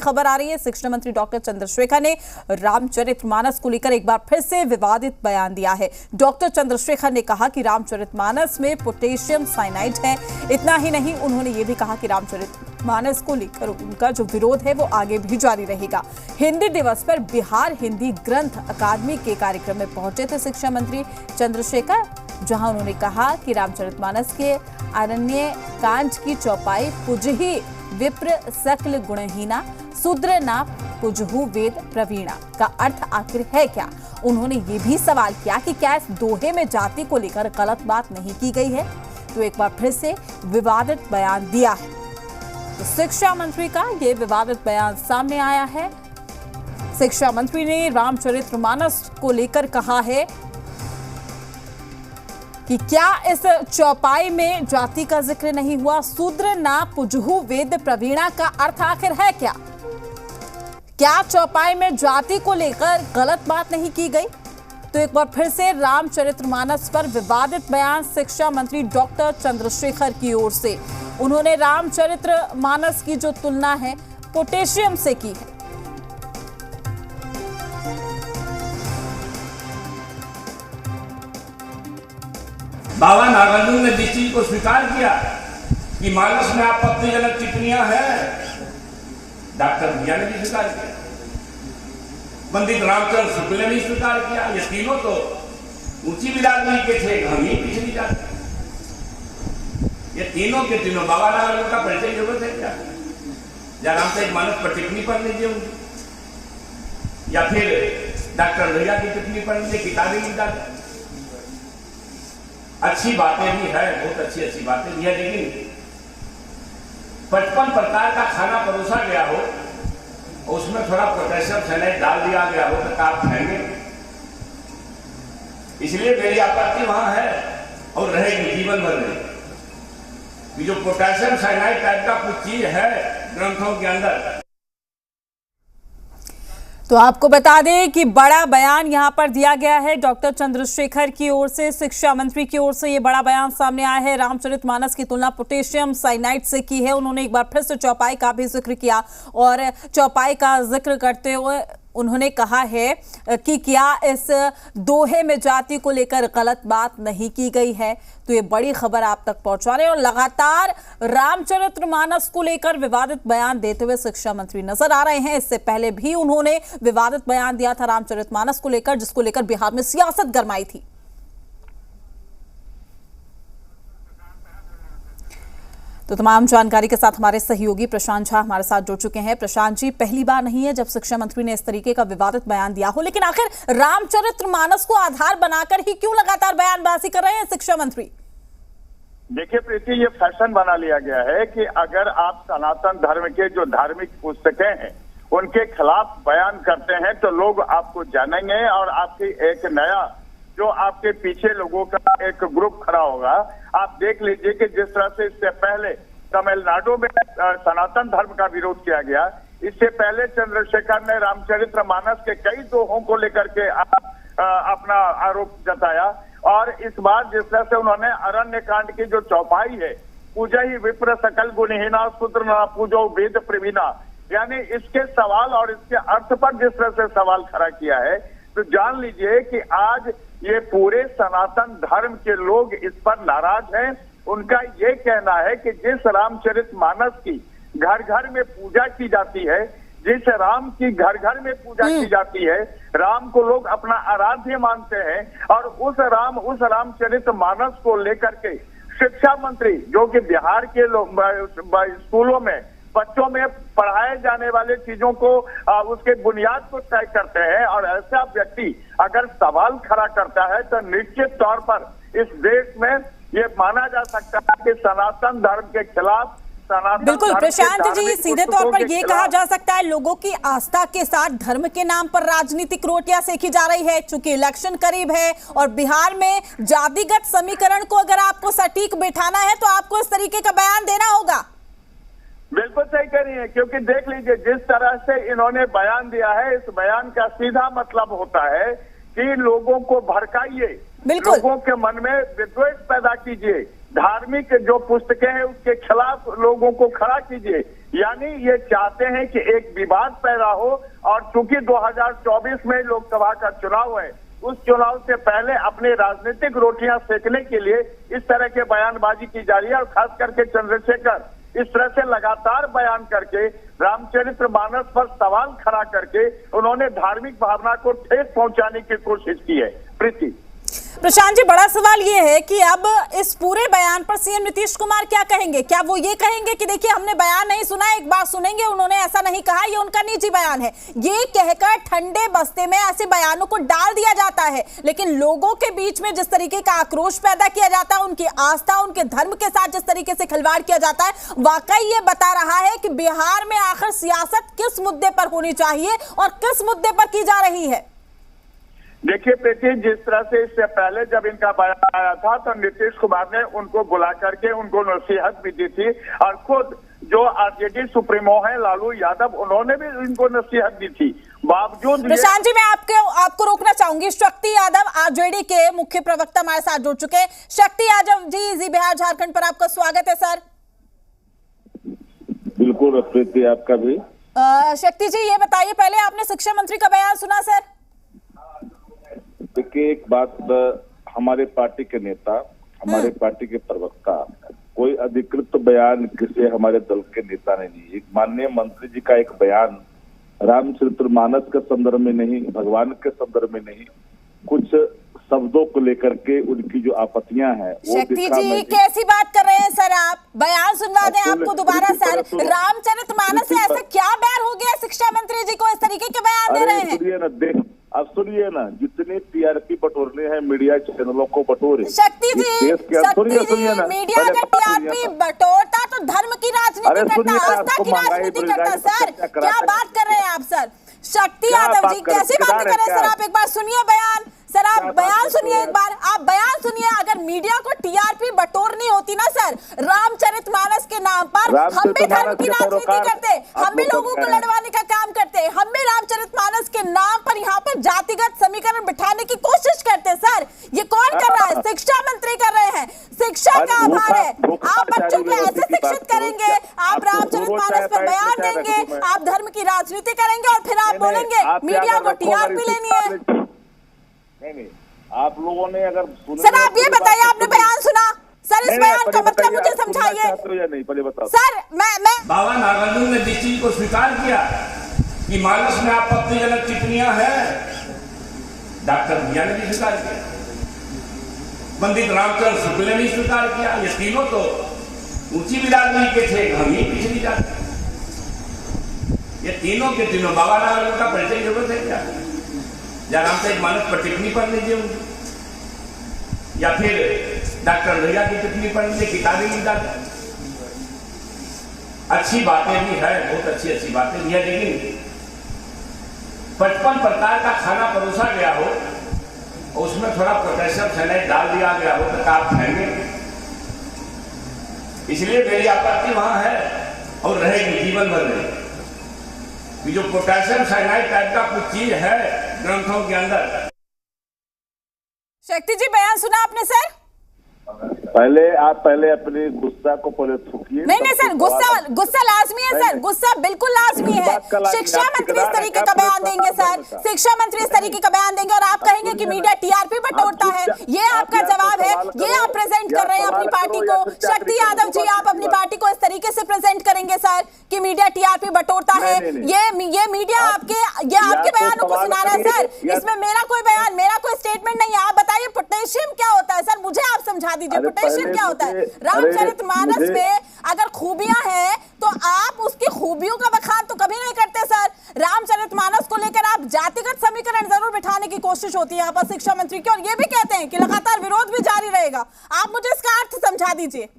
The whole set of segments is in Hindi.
खबर आ रही है। शिक्षा मंत्री डॉक्टर चंद्रशेखर ने रामचरितमानस को लेकर एक बार फिर से विवादित बयान दिया है। डॉक्टर चंद्रशेखर ने कहा कि रामचरितमानस में पोटेशियम साइनाइड है। इतना ही नहीं, उन्होंने ये भी कहा कि रामचरितमानस को लेकर उनका जो विरोध है वो आगे भी जारी रहेगा। हिंदी दिवस पर बिहार हिंदी ग्रंथ अकादमी के कार्यक्रम में पहुंचे थे शिक्षा मंत्री चंद्रशेखर, जहां उन्होंने कहा कि रामचरितमानस के अरण्य कांड की चौपाई पुजहि विप्र सकल गुणहीना शूद्र ना पुजहु वेद प्रवीणा का अर्थ आखिर है क्या। उन्होंने ये भी सवाल किया कि क्या इस दोहे में जाति को लेकर गलत बात नहीं की गई है। तो एक बार फिर से विवादित बयान दिया है। तो शिक्षा मंत्री का ये विवादित बयान सामने आया है। शिक्षा मंत्री ने रामचरितमानस को लेकर कहा है कि क्या इस चौपाई में जाति का जिक्र नहीं हुआ, शूद्र ना पुजहु वेद प्रवीणा का अर्थ आखिर है क्या। क्या चौपाई में जाति को लेकर गलत बात नहीं की गई। तो एक बार फिर से रामचरितमानस पर विवादित बयान शिक्षा मंत्री डॉक्टर चंद्रशेखर की ओर से। उन्होंने रामचरितमानस की जो तुलना है पोटेशियम से की है। बाबा नागार्जुन ने जिस चीज को स्वीकार किया कि मानस में आपत्तिजनक टिप्पणियां हैं, डॉक्टर भैया ने भी स्वीकार किया, पंडित रामचंद्र शुक्ल ने भी स्वीकार किया। ये तीनों तो ऊंची बिरादरी के थे, हम ही पिछली जाति। ये तीनों के तीनों बाबा नागार्जुन का परिचय की जरूरत है क्या। या रामचरितमानस पर टिप्पणी पढ़ लीजिए उनकी, या फिर डॉक्टर भैया की टिप्पणी पढ़ लीजिए, किताबें लिख डालें। अच्छी बातें भी है, बहुत अच्छी बातें भी है, लेकिन 55 प्रकार का खाना परोसा गया हो और उसमें थोड़ा पोटेशियम साइनाइड डाल दिया गया हो तो आप खाएंगे। इसलिए मेरी आपत्ति वहां है और रहेगी जीवन भर में। जो पोटेशियम साइनाइड टाइप का कुछ चीज है ग्रंथों के अंदर। तो आपको बता दें कि बड़ा बयान यहां पर दिया गया है डॉक्टर चंद्रशेखर की ओर से, शिक्षा मंत्री की ओर से ये बड़ा बयान सामने आया है। रामचरितमानस की तुलना पोटेशियम साइनाइड से की है। उन्होंने एक बार फिर से चौपाई का भी जिक्र किया और चौपाई का जिक्र करते हुए उन्होंने कहा है कि क्या इस दोहे में जाति को लेकर गलत बात नहीं की गई है। तो ये बड़ी खबर आप तक पहुंचा रहे हैं और लगातार रामचरितमानस को लेकर विवादित बयान देते हुए शिक्षा मंत्री नजर आ रहे हैं। इससे पहले भी उन्होंने विवादित बयान दिया था रामचरितमानस को लेकर, जिसको लेकर बिहार में सियासत गरमाई थी। तो तमाम जानकारी के साथ हमारे सहयोगी प्रशांत झा हमारे साथ जुड़ चुके हैं। प्रशांत जी, पहली बार नहीं है जब शिक्षा मंत्री ने इस तरीके का विवादित बयान दिया हो, लेकिन आखिर रामचरितमानस को आधार बनाकर ही क्यों लगातार बयानबाजी कर रहे हैं शिक्षा मंत्री। देखिए प्रीति, ये फैशन बना लिया गया है कि अगर आप सनातन धर्म के जो धार्मिक पुस्तकें हैं उनके खिलाफ बयान करते हैं तो लोग आपको जानेंगे और आपकी एक नया जो आपके पीछे लोगों का एक ग्रुप खड़ा होगा। आप देख लीजिए कि जिस तरह से इससे पहले तमिलनाडु में सनातन धर्म का विरोध किया गया, इससे पहले चंद्रशेखर ने रामचरितमानस के कई दोहों को लेकर के अपना आरोप जताया और इस बार जिस तरह से उन्होंने अरण्य कांड की जो चौपाई है, पूजा ही विप्र सकल गुणहीना शूद्र ना पूजो वेद प्रवीणा, यानी इसके सवाल और इसके अर्थ पर जिस तरह से सवाल खड़ा किया है, तो जान लीजिए कि आज ये पूरे सनातन धर्म के लोग इस पर नाराज हैं। उनका ये कहना है कि जिस रामचरितमानस की घर घर में पूजा की जाती है, जिस राम की घर घर में पूजा की जाती है, राम को लोग अपना आराध्य मानते हैं और उस रामचरितमानस को लेकर के शिक्षा मंत्री जो कि बिहार के स्कूलों में बच्चों में पढ़ाए जाने वाले चीजों को उसके बुनियाद को तय करते हैं और ऐसा व्यक्ति अगर सवाल खड़ा करता है तो निश्चित तौर पर इस देश में ये माना जा सकता है कि सनातन धर्म के खिलाफ बिल्कुल प्रशांत जी, सीधे तौर पर यह कहा जा सकता है लोगों की आस्था के साथ धर्म के नाम पर राजनीतिक रोटियां सेकी जा रही है। चूंकि इलेक्शन करीब है और बिहार में जातिगत समीकरण को अगर आपको सटीक बिठाना है तो आपको इस तरीके का बयान देना होगा। बिल्कुल सही कह रही है, क्योंकि देख लीजिए जिस तरह से इन्होंने बयान दिया है, इस बयान का सीधा मतलब होता है कि लोगों को भड़काइए, लोगों के मन में विद्वेष पैदा कीजिए, धार्मिक जो पुस्तकें हैं उसके खिलाफ लोगों को खड़ा कीजिए। यानी ये चाहते हैं कि एक विवाद पैदा हो, और चूंकि 2024 में लोकसभा का चुनाव है, उस चुनाव से पहले अपने राजनीतिक रोटियां सेकने के लिए इस तरह के बयानबाजी की जा रही है। और खास करके चंद्रशेखर इस तरह से लगातार बयान करके रामचरितमानस पर सवाल खड़ा करके उन्होंने धार्मिक भावना को ठेस पहुंचाने की कोशिश की है। प्रीति, प्रशांत जी, बड़ा सवाल ये है कि अब इस पूरे बयान पर सीएम नीतीश कुमार क्या कहेंगे? क्या वो ये कहेंगे कि देखिए हमने बयान नहीं सुना, एक बार सुनेंगे, उन्होंने ऐसा नहीं कहा, ये उनका निजी बयान है, ये कहकर ठंडे बस्ते में ऐसे बयानों को डाल दिया जाता है, लेकिन लोगों के बीच में जिस तरीके का आक्रोश पैदा किया जाता है, उनकी आस्था, उनके धर्म के साथ जिस तरीके से खिलवाड़ किया जाता है, वाकई ये बता रहा है कि बिहार में आखिर सियासत किस मुद्दे पर होनी चाहिए और किस मुद्दे पर की जा रही है। देखिए प्रीति, जिस तरह से इससे पहले जब इनका बयान आया था तो नीतीश कुमार ने उनको बुला करके उनको नसीहत भी दी थी, और खुद जो आरजेडी सुप्रीमो है लालू यादव, उन्होंने भी इनको नसीहत दी थी। बावजूद प्रशांत जी, मैं आपको रोकना चाहूंगी। शक्ति यादव आरजेडी के मुख्य प्रवक्ता हमारे साथ जुड़ चुके हैं। शक्ति यादव जी, जी बिहार झारखंड पर आपका स्वागत है सर। बिल्कुल प्रीति, आपका भी। शक्ति जी, ये बताइए, पहले आपने शिक्षा मंत्री का बयान सुना सर? देखिए, एक बात, हमारे पार्टी के नेता, हमारे पार्टी के प्रवक्ता कोई अधिकृत बयान किसी हमारे दल के नेता ने नहीं। एक माननीय मंत्री जी का एक बयान रामचरितमानस के संदर्भ में नहीं, भगवान के संदर्भ में नहीं, कुछ शब्दों को लेकर के उनकी जो आपत्तियां हैं वो। शक्ति जी, कैसी बात कर रहे हैं सर आप? बयान सुनवा दें आपको दोबारा सर। रामचरितमानस से ऐसा क्या बैर हो गया शिक्षा मंत्री जी को इस तरीके के बयान दे रहे हैं? सुनिए ना, अब सुनिए ना, जितने टीआरपी बटोरने हैं मीडिया चैनलों को बटोरे। शक्ति जी, मीडिया अगर टीआरपी बटोरता तो धर्म की राजनीति करता, आस्था की राजनीति करता सर। क्या बात कर रहे हैं आप सर? शक्ति यादव जी, कैसी बात कर रहे हैं सर आप? एक बार सुनिए बयान सर, आप बयान सुनिए, एक बार आप बयान सुनिए। अगर मीडिया को टीआरपी बटोरनी होती ना सर, रामचरितमानस के नाम पर हम भी धर्म की राजनीति करते, हम भी लोगों को लड़वाने का काम करते, हम भी रामचरितमानस के नाम पर यहाँ पर जातिगत समीकरण बिठाने की कोशिश करते सर। ये कौन कर रहा है? शिक्षा मंत्री कर रहे हैं। शिक्षा का आभार है। आप बच्चों को ऐसे शिक्षित करेंगे, आप रामचरितमानस पर बयान देंगे, आप धर्म की राजनीति करेंगे और फिर आप बोलेंगे मीडिया को टीआरपी लेनी है। नहीं, आप लोगों ने अगर सर, आप ये बताइए, आपने बयान सुना सर? इस बयान का मतलब मुझे समझाइए नहीं, पहले बताओ सर। मैं बाबा नागार्जुन ने जिस चीज को स्वीकार किया कि मानस में आपत्तिजनक टिप्पणियां हैं, डॉक्टर भैया ने भी स्वीकार किया, पंडित रामचंद्र शुक्ल ने भी स्वीकार किया। ये तीनों तो ऊंची बिरादरी के थे, हम ही पिछड़ी जाते। ये तीनों के तीनों बाबा नागार्जुन का परिचय जरूरत है क्या? या रामचरितमानस पर टिप्पणी पढ़ लीजिए उनकी, या फिर डॉक्टर भैया की टिप्पणी पढ़ लीजिए, किताबें मिल जाती। अच्छी बातें भी है, बहुत अच्छी अच्छी बातें भी है, लेकिन 55 प्रकार का खाना परोसा गया हो और उसमें थोड़ा पोटेशियम साइनाइड डाल दिया गया हो तो आप खाएंगे? इसलिए मेरी आपत्ति वहां है और रहेगी, जीवन भर रहेगी। जो पोटेशियम साइनाइड टाइप का कुछ चीज है ग्रंथों के अंदर। शक्ति जी, बयान सुना आपने सर? आप पहले अपने गुस्सा को पहले थूकिए। नहीं सर, गुस्सा लाजमी है सर, गुस्सा बिल्कुल लाजमी है। शिक्षा मंत्री इस तरीके का बयान देंगे सर, शिक्षा मंत्री इस तरीके का बयान देंगे और आप कहेंगे कि मीडिया टीआरपी बटोरता है। ये आपका जवाब है, ये आप प्रेजेंट कर रहे हैं अपनी पार्टी को। शक्ति यादव जी, आप अपनी पार्टी को इस तरीके से प्रेजेंट करेंगे सर कि मीडिया टीआरपी बटोरता है? ये मीडिया आपके बयानों को सुना रहा है सर। इसमें मेरा कोई बयान, मेरा कोई स्टेटमेंट नहीं है। आप बताइए पोटेशियम क्या होता है सर? मुझे आप समझा दीजिए, पोटेशियम क्या होता है? रामचरितमानस में अगर खूबियां हैं तो आप उसकी खूबियों का बखान तो कभी नहीं करते सर। रामचरितमानस को लेकर आप जातिगत समीकरण जरूर बिठाने की कोशिश होती है यहाँ पर शिक्षा मंत्री की, और ये भी कहते हैं कि लगातार विरोध भी जारी रहेगा। आप मुझे इसका अर्थ समझा दीजिए।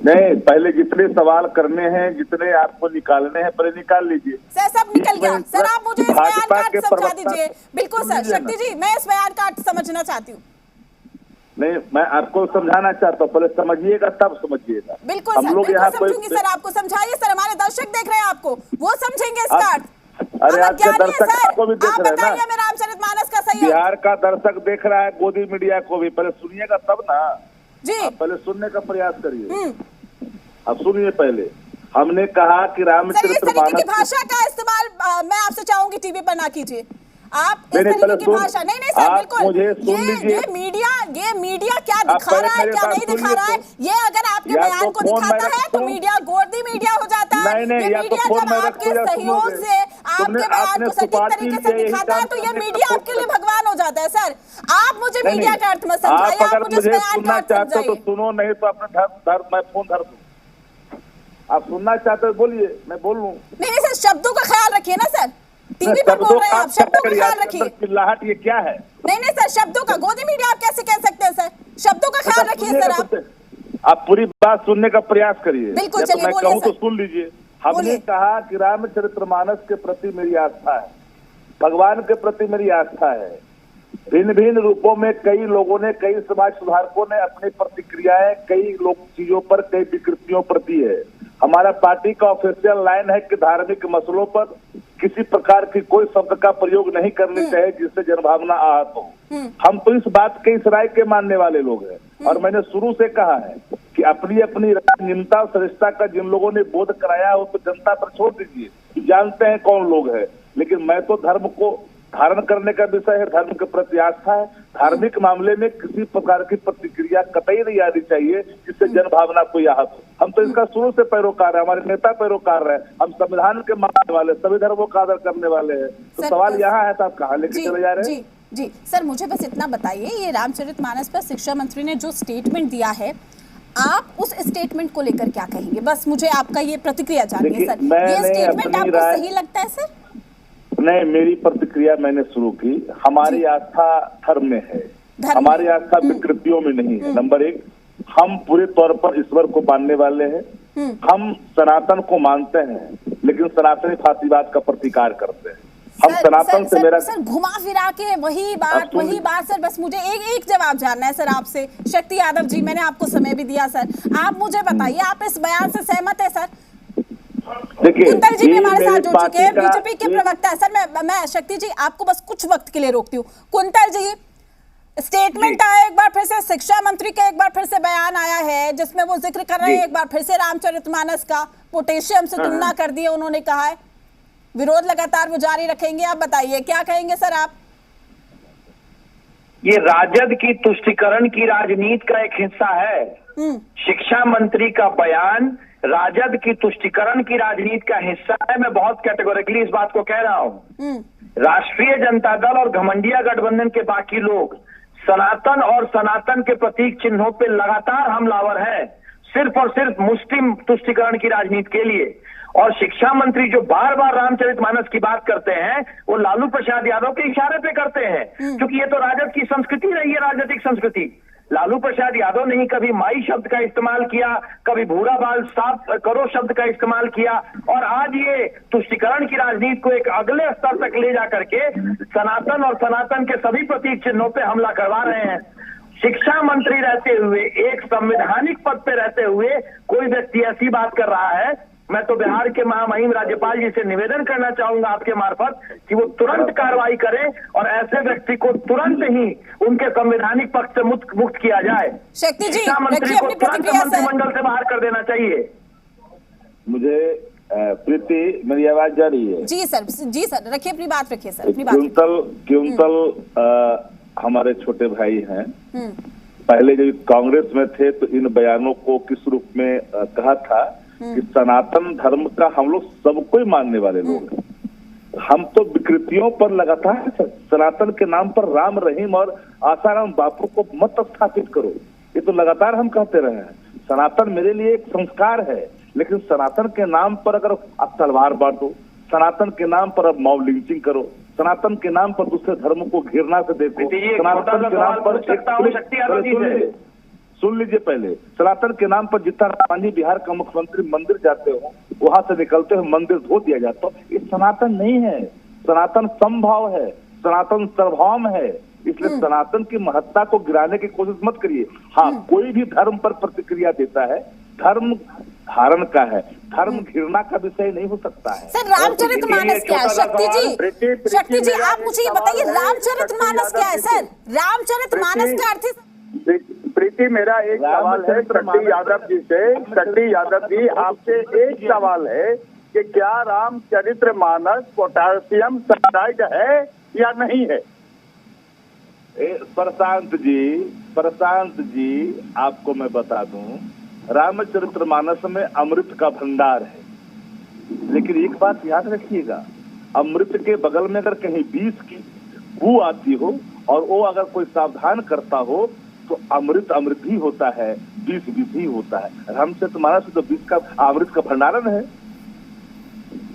नहीं, पहले जितने सवाल करने हैं, जितने आपको निकालने हैं, पहले निकाल लीजिए सर। सब निकल गया सर, आप मुझे इस बयान का अर्थ समझा दीजिए। बिल्कुल सर, शक्ति जी, मैं इस बयान का अर्थ समझना चाहती हूँ। नहीं, मैं आपको समझाना चाहता हूँ, पहले समझिएगा तब समझिएगा। बिल्कुल सर, बिल्कुल समझूंगी सर। आपको समझाइए सर, हमारे दर्शक देख रहे हैं आपको, वो समझेंगे इसका अर्थ। अरे आपके दर्शक को भी देख रहे हैं ना, रामचरितमानस का सही बिहार का दर्शक देख रहा है, गोदी मीडिया को भी। पहले सुनिएगा तब ना जी, पहले सुनने का प्रयास करिए। अब सुनिए, पहले हमने कहा कि सर इस रामचरित तरीके की मानस भाषा का इस्तेमाल मैं आपसे चाहूंगी टीवी पर ना कीजिए। आप इस नहीं, तरीके पहले की सुन- भाषा नहीं सर आप बिल्कुल मुझे सुन लीजिए। ये मीडिया क्या दिखा पहले रहा है मेरे क्या बात नहीं सुन दिखा रहा है, लीजिए। ये अगर आपके या बयान तो को फोन दिखाता मैं है तो रखूं। मीडिया गोदी मीडिया हो जाता है। नहीं, ये या तो मीडिया फोन जब मैं आपके रखूं या सहयोग सुनोगे। से आपके बयान आपने को सटीक सुपारी तरीके ली से है, यही दिखाता है काम तो ये करने का मीडिया फोन आपके लिए कर। भगवान हो जाता है। सर आप मुझे नहीं, मीडिया का अर्थ मत समझाइए, आप आप अगर मुझे उस मुझे बयान का सुनना अर्थ चाहते हो तो समझाइए। सुनो, नहीं तो अपने धर्म मैं फोन धर दूं। आप सुनना चाहते हो बोलिए, मैं बोल लूं। नहीं सर शब्दों का ख्याल रखिए ना सर, टीवी पर बोल रहे हैं आप, शब्दों का ख्याल रखिए। चिल्लाहट ये क्या है? नहीं सर शब्दों का, गोदी मीडिया आप कैसे कह सकते हैं सर, शब्दों का ख्याल रखिए सर आप पूरी बात सुनने का प्रयास करिए। बिल्कुल, या तो चलिए, मैं बोलिए कहूं तो सर। सुन लीजिए। हमने बोलिए। कहा कि रामचरितमानस के प्रति मेरी आस्था है, भगवान के प्रति मेरी आस्था है। भिन्न भिन्न रूपों में कई लोगों ने, कई समाज सुधारकों ने अपनी प्रतिक्रियाएं कई लोग चीजों पर, कई विकृतियों पर दी है। हमारा पार्टी का ऑफिशियल लाइन है कि धार्मिक मसलों पर किसी प्रकार की कोई शब्द का प्रयोग नहीं करनी चाहिए जिससे जनभावना आहत हो। हम तो इस बात के, इस राय के मानने वाले लोग हैं। और मैंने शुरू से कहा है कि अपनी अपनी निम्नता और श्रेष्ठता का जिन लोगों ने बोध कराया हो तो जनता पर छोड़ दीजिए, जानते हैं कौन लोग हैं। लेकिन मैं तो धर्म को धारण करने का विषय है, धर्म के प्रति आस्था है। धार्मिक मामले में किसी प्रकार की प्रतिक्रिया कतई नहीं आनी चाहिए जिससे जनभावना को आहत हो। हम तो इसका शुरू से पैरोकार है, हमारे नेता पैरोकार है, हम संविधान के मानने वाले, सभी धर्मों का आदर करने वाले हैं। तो सवाल यहाँ है तो आप कहाँ लेके चले जा रहे हैं? जी सर मुझे बस इतना बताइए, ये रामचरितमानस पर शिक्षा मंत्री ने जो स्टेटमेंट दिया है, आप उस स्टेटमेंट को लेकर क्या कहेंगे? बस मुझे आपका ये प्रतिक्रिया जाननी है सर। ये स्टेटमेंट आपको सही लगता है सर? नहीं, मेरी प्रतिक्रिया मैंने शुरू की। हमारी आस्था धर्म में है, हमारी आस्था विकृतियों में नहीं है। नंबर एक, हम पूरे तौर पर ईश्वर को मानने वाले हैं। हम सनातन को मानते हैं लेकिन सनातनी फासीवाद का प्रतिकार करते हैं। हम सनातन से मेरा सर घुमा फिरा के वही बात सर, बस मुझे एक जवाब जानना है सर आपसे। शक्ति यादव जी, मैंने आपको समय भी दिया सर, आप मुझे बताइए आप इस बयान से सहमत है सर? देखिए, कुंतल जी भी हमारे साथ जुड़ चुके हैं, बीजेपी के प्रवक्ता है सर। मैं शक्ति जी आपको बस कुछ वक्त के लिए रोकती हूँ। कुंतल जी, स्टेटमेंट आया एक बार फिर से, शिक्षा मंत्री का एक बार फिर से बयान आया है जिसमें वो जिक्र कर रहे हैं एक बार फिर से रामचरितमानस का, पोटेशियम से तुलना कर दी है उन्होंने, कहा है विरोध लगातार वो जारी रखेंगे। आप बताइए क्या कहेंगे सर आप? ये राजद की तुष्टीकरण की राजनीति का एक हिस्सा है। शिक्षा मंत्री का बयान राजद की तुष्टीकरण की राजनीति का हिस्सा है। मैं बहुत कैटेगोरिकली इस बात को कह रहा हूं। राष्ट्रीय जनता दल और घमंडिया गठबंधन के बाकी लोग सनातन और सनातन के प्रतीक चिन्हों पे लगातार हमलावर हैं, सिर्फ और सिर्फ मुस्लिम तुष्टीकरण की राजनीति के लिए। और शिक्षा मंत्री जो बार बार रामचरितमानस की बात करते हैं वो लालू प्रसाद यादव के इशारे पे करते हैं, क्योंकि ये तो राजद की संस्कृति रही है, राजनीतिक संस्कृति। लालू प्रसाद यादव ने ही कभी माई शब्द का इस्तेमाल किया, कभी भूरा बाल साफ करो शब्द का इस्तेमाल किया, और आज ये तुष्टीकरण की राजनीति को एक अगले स्तर तक ले जा करके सनातन और सनातन के सभी प्रतीक चिन्हों पे हमला करवा रहे हैं। शिक्षा मंत्री रहते हुए, एक संवैधानिक पद पे रहते हुए कोई व्यक्ति ऐसी बात कर रहा है, मैं तो बिहार के महामहिम राज्यपाल जी से निवेदन करना चाहूंगा आपके मार्फत कि वो तुरंत कार्रवाई करें और ऐसे व्यक्ति को तुरंत ही उनके संवैधानिक पक्ष से मुक्त किया जाए। शक्ति जी, शिक्षा मंत्री को तुरंत मंत्रिमंडल से बाहर कर देना चाहिए। मुझे प्रीति, मेरी आवाज जा रही है? जी सर रखिए अपनी बात, रखिए सर अपनी बात। क्योंकि हमारे छोटे भाई हैं, पहले जब कांग्रेस में थे तो इन बयानों को किस रूप में कहा था कि सनातन धर्म का हम लोग सबको ही मानने वाले लोग हैं। हम तो विकृतियों पर लगातार सनातन के नाम पर राम रहीम और आसाराम बापू को मत स्थापित करो, ये तो लगातार हम कहते रहे हैं। सनातन मेरे लिए एक संस्कार है, लेकिन सनातन के नाम पर अगर आप तलवार बांटो, सनातन के नाम पर अब मॉब लिंचिंग करो, सनातन के नाम पर दूसरे धर्म को घृणा से देखो, सनातन के नाम पर सुन लीजिए पहले, सनातन के नाम पर जितना रामानी बिहार का मुख्यमंत्री मंदिर जाते हो, वहां से निकलते हुए मंदिर धो दिया जाता, ये सनातन नहीं है। सनातन समभाव है, सनातन सर्वभौम है। इसलिए सनातन की महत्ता को गिराने की कोशिश मत करिए। हाँ, कोई भी धर्म पर प्रतिक्रिया देता है, धर्म धारण का है, धर्म घृणा का विषय नहीं हो सकता है। सर रामचरितमानस क्या है? शक्ति जी आप मुझे ये बताइए, रामचरितमानस क्या है सर? रामचरितमानस का अर्थ प्रीति, मेरा एक सवाल है शक्ति यादव जी से। शक्ति यादव जी, आपसे एक सवाल है कि क्या रामचरितमानस पोटासियम साइनाइड है या नहीं है? प्रशांत जी आपको मैं बता दूं, रामचरितमानस में अमृत का भंडार है, लेकिन एक बात याद रखिएगा, अमृत के बगल में अगर कहीं विष की बू आती हो और वो अगर कोई सावधान करता हो तो अमृत अमृत ही होता है, विष विष ही होता है। रामचरितमानस तो विष का अमृत का भंडारण है।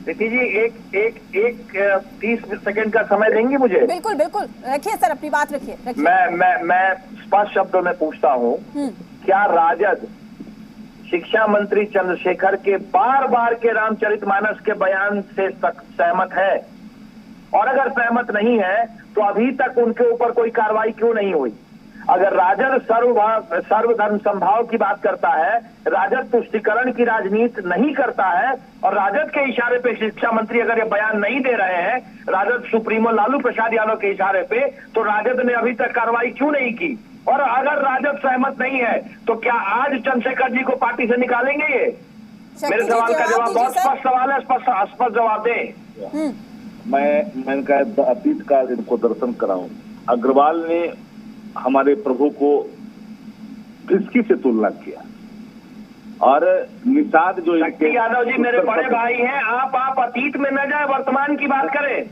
देखिए जी, एक 30 सेकंड का समय देंगे मुझे? बिल्कुल बिल्कुल, रखिए सर, अपनी बात रखिए। मैं स्पष्ट शब्दों में पूछता हूँ, क्या राजद शिक्षा मंत्री चंद्रशेखर के बार बार के रामचरितमानस के बयान से सहमत है? और अगर सहमत नहीं है तो अभी तक उनके ऊपर कोई कार्रवाई क्यों नहीं हुई? अगर राजद सर्वधर्म समभाव की बात करता है, राजद तुष्टिकरण की राजनीति नहीं करता है, और राजद के इशारे पे शिक्षा मंत्री अगर ये बयान नहीं दे रहे हैं, राजद सुप्रीमो लालू प्रसाद यादव के इशारे पे, तो राजद ने अभी तक कार्रवाई क्यों नहीं की? और अगर राजद सहमत नहीं है तो क्या आज चंद्रशेखर जी को पार्टी से निकालेंगे? ये मेरे सवाल का जवाब बहुत स्पष्ट सवाल है, स्पष्ट जवाब दें। मैं इनका अतीत का इनको दर्शन कराऊं। अग्रवाल ने हमारे प्रभु को फिसकी से तुलना किया, और निषाद जो शक्ति यादव जी मेरे बड़े भाई हैं, आप अतीत में न जाए, वर्तमान की बात करें।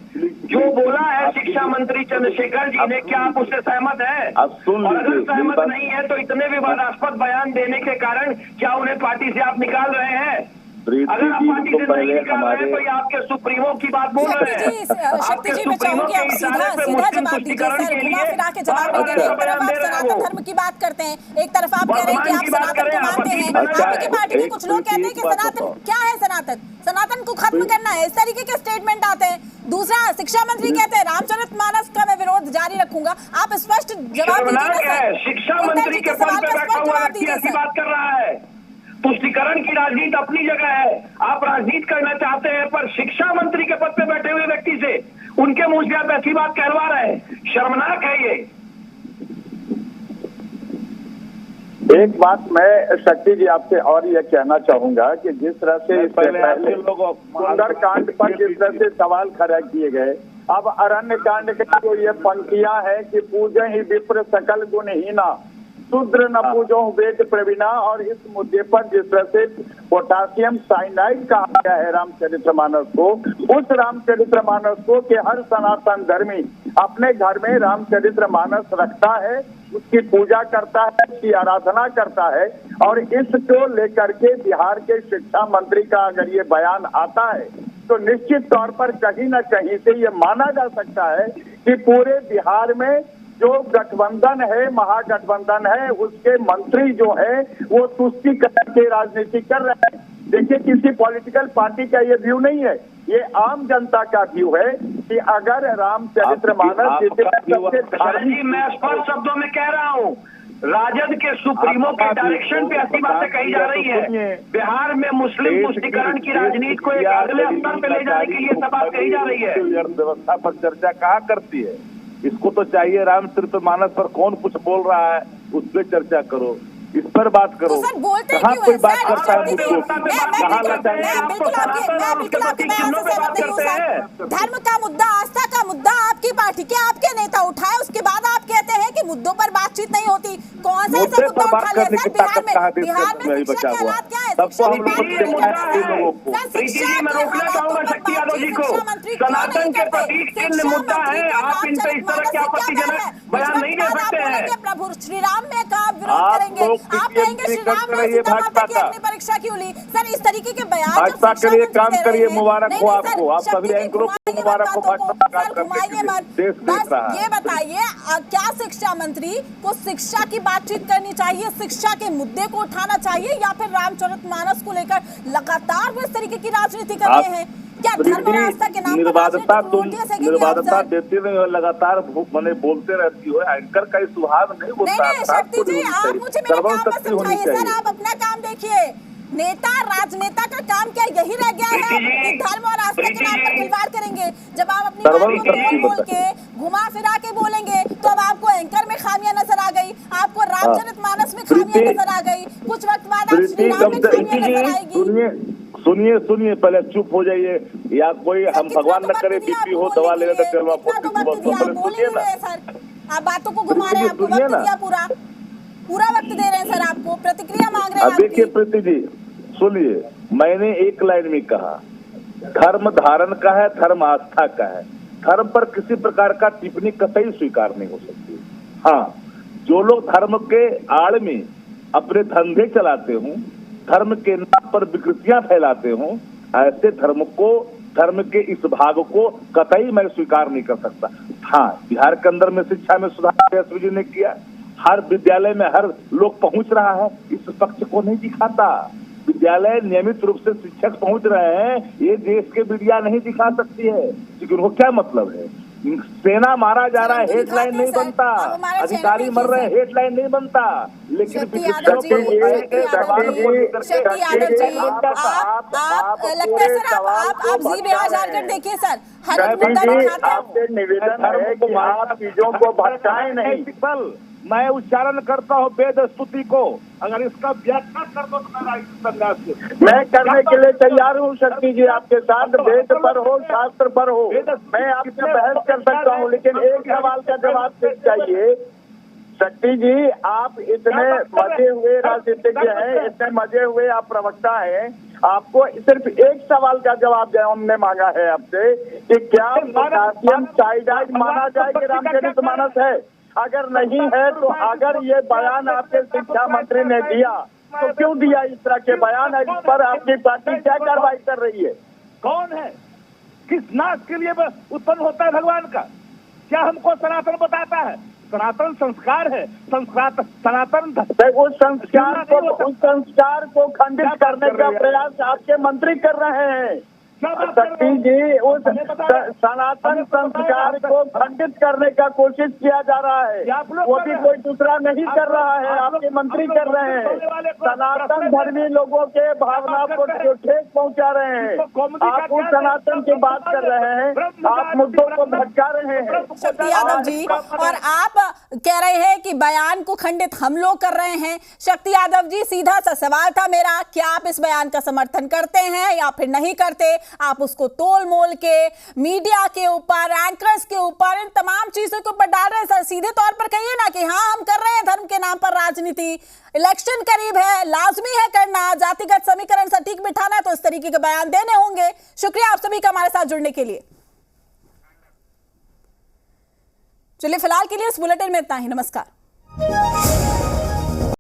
जो बोला है शिक्षा मंत्री चंद्रशेखर जी ने, क्या आप उससे सहमत हैं? अब सुन और अगर लीजिए, सहमत नहीं है तो इतने विवादास्पद बयान देने के कारण क्या उन्हें पार्टी से आप निकाल रहे हैं? अगर आप पार्टी से नहीं निकाल रहे हैं तो ये आपके सुप्रीमो की बात बोल रहे हैं। शक्ति जी, मैं चाहूंगी आप सीधा जवाब दीजिए सर, घुमा फिरा के जवाब नहीं दे रहे। एक तरफ आप सनातन धर्म की बात करते हैं, एक तरफ आप कह रहे हैं कि आप सनातन को मानते हैं। आपकी पार्टी के कुछ लोग कहते हैं कि सनातन क्या है, सनातन को खत्म करना है, इस तरीके के स्टेटमेंट आते हैं। दूसरा, शिक्षा मंत्री कहते हैं रामचरितमानस का मैं विरोध जारी रखूंगा। आप स्पष्ट जवाब दीजिए। शिक्षा मंत्री के पद पे बैठा हुआ व्यक्ति ऐसी बात कर रहा है। तुष्टिकरण की राजनीति अपनी जगह है, आप राजनीति करना चाहते हैं, पर शिक्षा मंत्री के पद पे बैठे हुए व्यक्ति से उनके मुंह से आप ऐसी बात कहलवा रहे हैं, शर्मनाक है ये। एक बात मैं शक्ति जी आपसे और ये कहना चाहूंगा कि जिस तरह से पहले सुंदरकांड पर जिस तरह से सवाल खड़ा किए गए, अब अरण्य कांड के जो ये पंक्तियां हैं कि पूजे ही विप्र सकल गुणहीना, शूद्र न पूजो वेद प्रवीणा, और इस मुद्दे पर जिस तरह से पोटासियम साइनाइड कहा गया है रामचरितमानस को, उस रामचरितमानस को कि हर सनातन धर्मी अपने घर में रामचरितमानस रखता है, उसकी पूजा करता है, उसकी आराधना करता है, और इसको लेकर के बिहार के शिक्षा मंत्री का अगर ये बयान आता है तो निश्चित तौर पर कहीं न कहीं से ये माना जा सकता है कि पूरे बिहार में जो गठबंधन है, महागठबंधन है, उसके मंत्री जो है वो तुष्टिकरण की राजनीति कर रहे हैं। देखिए, किसी पॉलिटिकल पार्टी का ये व्यू नहीं है, ये आम जनता का व्यू है कि अगर रामचरितमानस जी, मैं स्पष्ट शब्दों में कह रहा हूँ, राजद के सुप्रीमो के डायरेक्शन पे ऐसी बातें कही जा रही है। बिहार में मुस्लिम तुष्टिकरण की राजनीति को एक अगले स्तर पे ले जाने के लिए सब बात कही जा रही है। अर्थव्यवस्था पर चर्चा कहाँ करती है? इसको तो चाहिए रामचरितमानस पर कौन कुछ बोल रहा है उस पर चर्चा करो, इस पर बात करो। तो सर बोलते कहाँ कोई बात करता है बिल्कुल आपके बयान से सहमत नहीं हूं सर। धर्म का मुद्दा, आस्था का मुद्दा आपकी पार्टी के आपके नेता उठाए, उसके बाद आप कहते हैं कि मुद्दों पर बातचीत नहीं होती। कौन सा ऐसा मुद्दा उठा लिया सर? बिहार में शिक्षा के हालात क्या है? सनातन के प्रतीक चिन्ह मुद्दा है, आप इन पे इस तरह के आपत्तिजनक बयान नहीं दे सकते हैं। प्रभु श्री राम में का विरोध करेंगे, आप कहेंगे श्री राम ने सीता माता की अग्नि परीक्षा क्यों ली? सर, इस तरीके के बयान भाजपा के लिए काम करिए, मुबारक हो आपको, आप सभी एंकरों को मुबारक हो भाजपा का काम करने के लिए। बस ये बताइए, क्या शिक्षा मंत्री को शिक्षा की बातचीत करनी चाहिए, शिक्षा के मुद्दे को उठाना चाहिए, या फिर रामचरितमानस को लेकर लगातार वो इस तरीके की राजनीति कर रहे हैं? क्या धर्म और आस्था के नाम पर निर्बाधता देती नहीं और लगातार मैंने बोलते रहती हो, एंकर का स्वभाव नहीं होता। शक्ति जी, आप मुझे मेरा काम मत समझाइए सर, आप अपना काम देखिए। नेता, राजनेता का काम क्या यही रह गया है कि धर्म और आस्था के नाम पर खिलवाड़ करेंगे? जब आप अपनी बात को बोल के घुमा फिरा के बोलेंगे तो अब आपको एंकर में खामियां नजर आ गई, आपको रामचरितमानस में खामियां नजर आ गई, कुछ वक्त बाद आप श्री राम में खामियां नजर आएगी। सुनिए पहले चुप हो जाइए, या कोई हम भगवान न करे बीपी हो दवा लेने तक चलवा सुनिए ना सर, आप बातों को घुमा रहे हैं, आपको वक्त दिया, पूरा वक्त दे रहे हैं सर, आपको प्रतिक्रिया मांग रहे हैं। देखिए प्रीति जी सुनिए, मैंने एक लाइन में कहा धर्म धारण का है, धर्म आस्था का है, धर्म पर किसी प्रकार का टिप्पणी कतई स्वीकार नहीं हो सकती। हाँ, जो लोग धर्म के आड़ में अपने धंधे चलाते हों, धर्म के नाम पर विकृतियां फैलाते हों, ऐसे धर्म के इस भाग को कतई मैं स्वीकार नहीं कर सकता। हाँ, बिहार के अंदर में शिक्षा में सुधार यशस्वी जी ने किया, हर विद्यालय में हर लोग पहुंच रहा है, इस पक्ष को नहीं दिखाता। विद्यालय नियमित रूप से शिक्षक पहुंच रहे हैं, ये देश के मीडिया नहीं दिखा सकती है, क्योंकि उनको क्या मतलब है, सेना मारा जा रहा है हेडलाइन नहीं बनता, अधिकारी मर रहे हैं हेडलाइन नहीं बनता, लेकिन शक्ति यादव जी, लगता है सर आप जी बिहार झारखंड देखिए सर, हर एक मुद्दा दिखाते हैं। आपसे निवेदन है कि आप चीजों को भटकाएं नहीं। मैं उच्चारण करता हूँ वेद स्तुति को, अगर इसका व्याख्या कर दो तो मैं करने के लिए तैयार हूँ शक्ति जी, आपके साथ वेद पर हो शास्त्र पर हो मैं आपसे बहस कर सकता हूँ, लेकिन एक सवाल का जवाब सिर्फ चाहिए। शक्ति जी, आप इतने मजे हुए राजनीतिज्ञ हैं, इतने मजे हुए आप प्रवक्ता हैं, आपको सिर्फ एक सवाल का जवाब हमने मांगा है आपसे कि क्या पोटासियम साइनाइड माना जाए कि रामचरितमानस है? अगर नहीं है तो अगर ये बयान आपके शिक्षा मंत्री ने दिया तो क्यों दिया इस तरह के बयान? इस पर आपकी पार्टी क्या कार्रवाई कर रही है? कौन है, किस नाश के लिए उत्पन्न होता है भगवान का? क्या हमको सनातन बताता है? सनातन संस्कार है, सनातन उस संस्कार को खंडित करने का प्रयास आपके मंत्री कर रहे हैं। शक्ति जी, उस सनातन संस्कार को खंडित करने का कोशिश किया जा रहा है, वो भी कोई दूसरा नहीं कर रहा है, आपके मंत्री कर रहे हैं। सनातन धर्मी लोगों के भावना को जो ठेस पहुंचा रहे हैं, आप उस सनातन की बात कर रहे हैं, आप मुद्दों को भटका रहे हैं। शक्ति यादव जी, और आप कह रहे हैं कि बयान को खंडित हम लोग कर रहे हैं। शक्ति यादव जी, सीधा सा सवाल था मेरा, क्या आप इस बयान का समर्थन करते हैं या फिर नहीं करते? आप उसको तोल मोल के मीडिया के ऊपर, एंकर्स के ऊपर, इन तमाम चीजों के ऊपर डाल रहे हैं सर। सीधे तौर पर कहिए ना कि हाँ हम कर रहे हैं धर्म के नाम पर राजनीति, इलेक्शन करीब है, लाजमी है करना, जातिगत समीकरण सटीक बिठाना है तो इस तरीके के बयान देने होंगे। शुक्रिया आप सभी का हमारे साथ जुड़ने के लिए। चलिए फिलहाल के लिए इस बुलेटिन में इतना ही, नमस्कार।